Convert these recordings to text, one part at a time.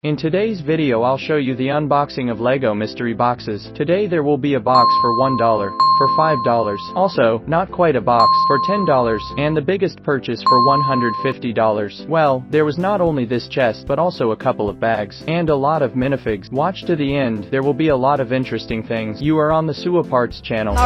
In today's video I'll show you the unboxing of LEGO mystery boxes. Today there will be a box for $1, for $5, also, not quite a box, for $10, and the biggest purchase for $150. Well, there was not only this chest but also a couple of bags, and a lot of minifigs. Watch to the end, there will be a lot of interesting things. You are on the Suwa Parts channel.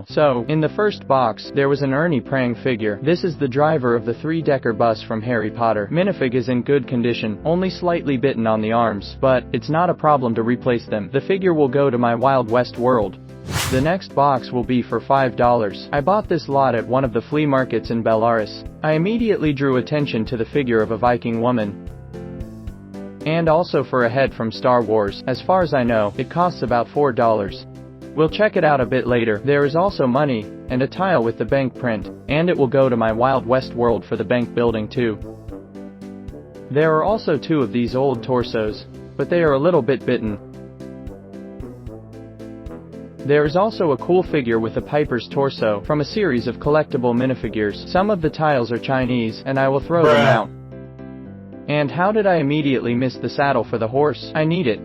So, in the first box, there was an Ernie Prang figure. This is the driver of the 3-decker bus from Harry Potter. Minifig is in good condition, only slightly bitten on the arms, but it's not a problem to replace them. The figure will go to my Wild West world. The next box will be for $5. I bought this lot at one of the flea markets in Belarus. I immediately drew attention to the figure of a Viking woman, and also for a head from Star Wars. As far as I know, it costs about $4. We'll check it out a bit later. There is also money, and a tile with the bank print, and it will go to my Wild West world for the bank building too. There are also two of these old torsos, but they are a little bit bitten. There is also a cool figure with a Piper's torso from a series of collectible minifigures. Some of the tiles are Chinese, and I will throw them out. And how did I immediately miss the saddle for the horse? I need it.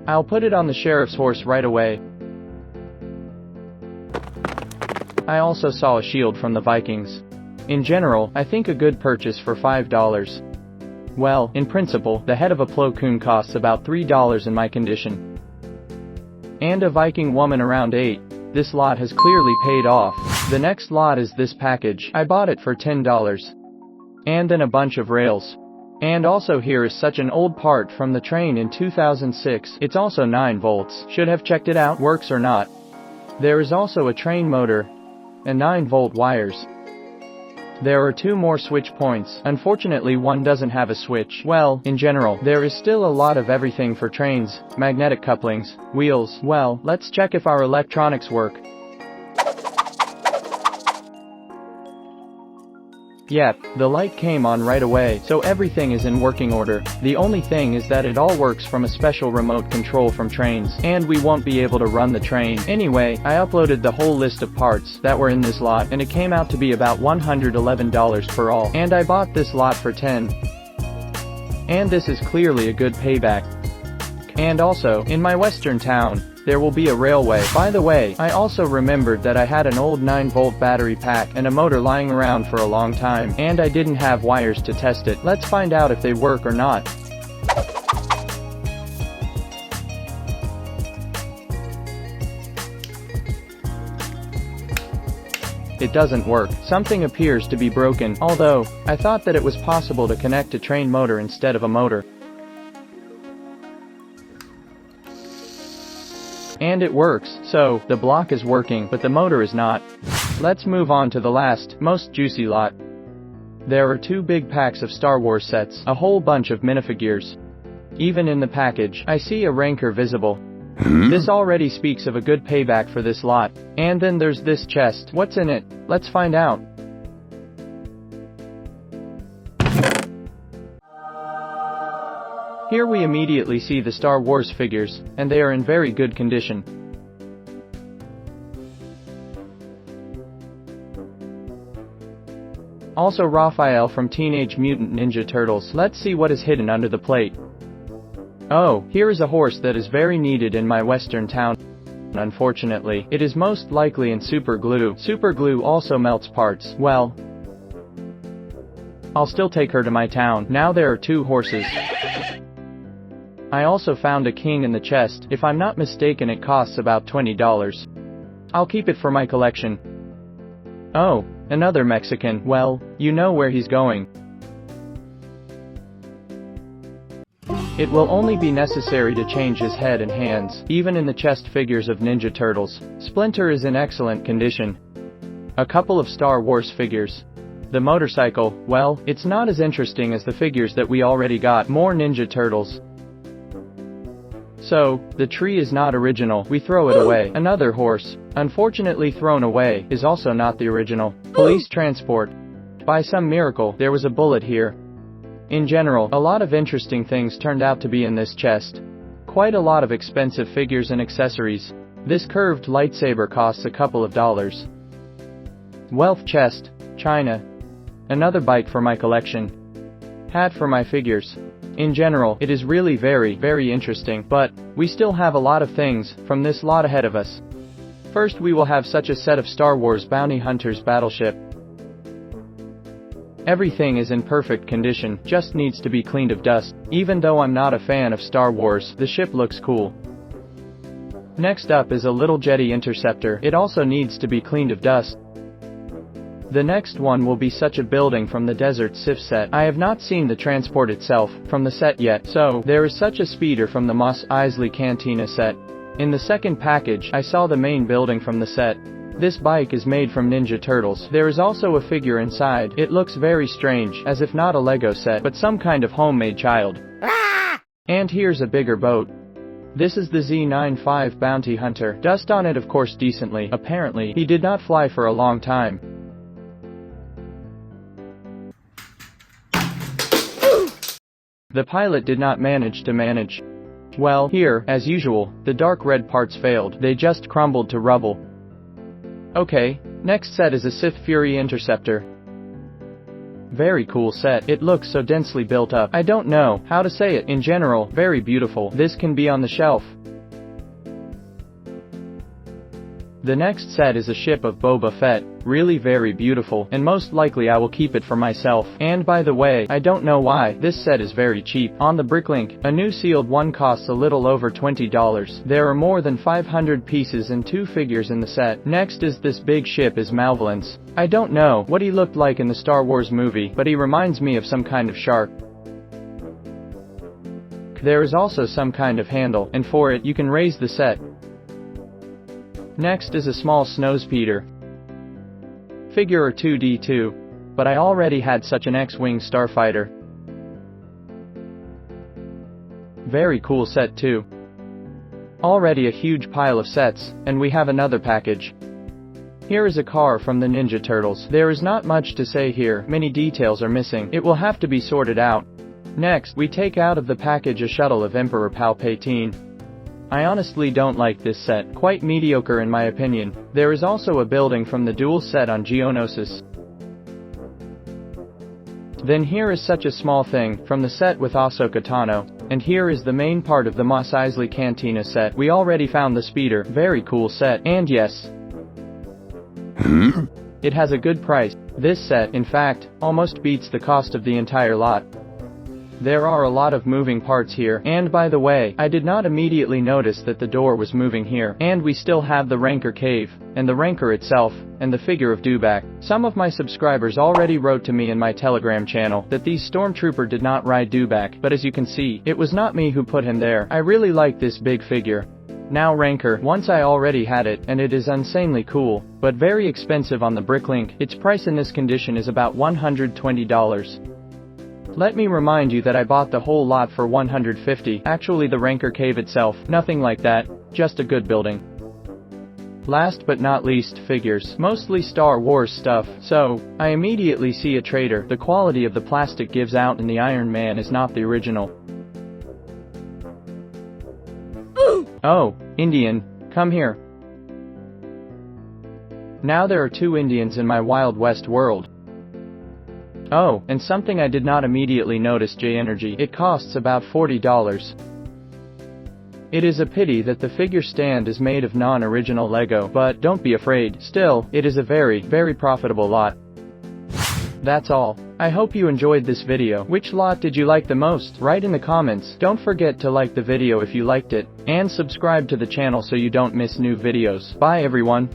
I'll put it on the sheriff's horse right away. I also saw a shield from the Vikings. In general, I think a good purchase for $5. Well, in principle, the head of a Plo Koon costs about $3 in my condition. And a Viking woman around $8. This lot has clearly paid off. The next lot is this package. I bought it for $10. And then a bunch of rails. And also here is such an old part from the train in 2006. It's also 9 volts. Should have checked it out, works or not. There is also a train motor, and 9-volt wires. There are 2 more switch points. Unfortunately, one doesn't have a switch. Well, in general, there is still a lot of everything for trains, magnetic couplings, wheels. Well, let's check if our electronics work. Yep, the light came on right away, so everything is in working order. The only thing is that it all works from a special remote control from trains, and we won't be able to run the train. Anyway, I uploaded the whole list of parts that were in this lot, and it came out to be about $111 per all, and I bought this lot for $10. And this is clearly a good payback. And also, in my western town, there will be a railway. By the way, I also remembered that I had an old 9-volt battery pack and a motor lying around for a long time, and I didn't have wires to test it. Let's find out if they work or not. It doesn't work. Something appears to be broken, although, I thought that it was possible to connect a train motor instead of a motor. And it works, so, the block is working, but the motor is not. Let's move on to the last, most juicy lot. There are 2 big packs of Star Wars sets, a whole bunch of minifigures. Even in the package, I see a Rancor visible. This already speaks of a good payback for this lot. And then there's this chest. What's in it? Let's find out. Here we immediately see the Star Wars figures, and they are in very good condition. Also Raphael from Teenage Mutant Ninja Turtles. Let's see what is hidden under the plate. Oh, here is a horse that is very needed in my western town. Unfortunately, it is most likely in super glue. Super glue also melts parts. Well, I'll still take her to my town. Now there are 2 horses. I also found a king in the chest. If I'm not mistaken, it costs about $20. I'll keep it for my collection. Oh, another Mexican. Well, you know where he's going. It will only be necessary to change his head and hands, even in the chest figures of Ninja Turtles. Splinter is in excellent condition. A couple of Star Wars figures. The motorcycle, well, it's not as interesting as the figures that we already got. More Ninja Turtles. So, the tree is not original, we throw it away. Another horse, unfortunately thrown away, is also not the original. Police transport. By some miracle, there was a bullet here. In general, a lot of interesting things turned out to be in this chest. Quite a lot of expensive figures and accessories. This curved lightsaber costs a couple of dollars. Wealth chest, China. Another bike for my collection. had for my figures. In general, it is really very interesting, but we still have a lot of things from this lot ahead of us. First, we will have such a set of Star Wars Bounty Hunters battleship. Everything is in perfect condition, just needs to be cleaned of dust. Even though I'm not a fan of Star Wars, the ship looks cool. Next up is a little Jedi interceptor. It also needs to be cleaned of dust. The next one will be such a building from the Desert Sif set. I have not seen the transport itself from the set yet, so there is such a speeder from the Mos Eisley Cantina set. In the second package, I saw the main building from the set. This bike is made from Ninja Turtles. There is also a figure inside. It looks very strange, as if not a Lego set, but some kind of homemade child. And here's a bigger boat. This is the Z95 Bounty Hunter. Dust on it, of course, decently. Apparently, he did not fly for a long time. The pilot did not manage to manage. Well, here, as usual, the dark red parts failed. They just crumbled to rubble. Okay, next set is a Sith Fury Interceptor. Very cool set. It looks so densely built up. I don't know how to say it. In general, very beautiful. This can be on the shelf. The next set is a ship of Boba Fett. Really very beautiful, and most likely I will keep it for myself. And by the way, I don't know why, this set is very cheap. On the Bricklink, a new sealed one costs a little over $20. There are more than 500 pieces and 2 figures in the set. Next is this big ship is Malvolence. I don't know what he looked like in the Star Wars movie, but he reminds me of some kind of shark. There is also some kind of handle, and for it you can raise the set. Next is a small snowspeeder. Figure or 2D2, but I already had such an X-Wing starfighter. Very cool set too. Already a huge pile of sets, and we have another package. Here is a car from the Ninja Turtles. There is not much to say here, many details are missing. It will have to be sorted out. Next, we take out of the package a shuttle of Emperor Palpatine. I honestly don't like this set, quite mediocre in my opinion. There is also a building from the dual set on Geonosis. Then here is such a small thing, from the set with Ahsoka Tano. And here is the main part of the Mos Eisley Cantina set. We already found the speeder, very cool set, and yes, it has a good price. This set, in fact, almost beats the cost of the entire lot. There are a lot of moving parts here, and by the way, I did not immediately notice that the door was moving here. And we still have the Rancor cave, and the Rancor itself, and the figure of Dewback. Some of my subscribers already wrote to me in my Telegram channel that these Stormtrooper did not ride Dewback, but as you can see, it was not me who put him there. I really like this big figure. Now Rancor, once I already had it, and it is insanely cool, but very expensive on the Bricklink. Its price in this condition is about $120. Let me remind you that I bought the whole lot for $150. Actually the Rancor cave itself, nothing like that, just a good building. Last but not least, figures. Mostly Star Wars stuff, so I immediately see a traitor. The quality of the plastic gives out and the Iron Man is not the original. Oh, Indian, come here. Now there are 2 Indians in my Wild West world. Oh, and something I did not immediately notice, J-Energy. It costs about $40. It is a pity that the figure stand is made of non-original Lego, but don't be afraid. Still, it is a very profitable lot. That's all. I hope you enjoyed this video. Which lot did you like the most? Write in the comments. Don't forget to like the video if you liked it, and subscribe to the channel so you don't miss new videos. Bye everyone.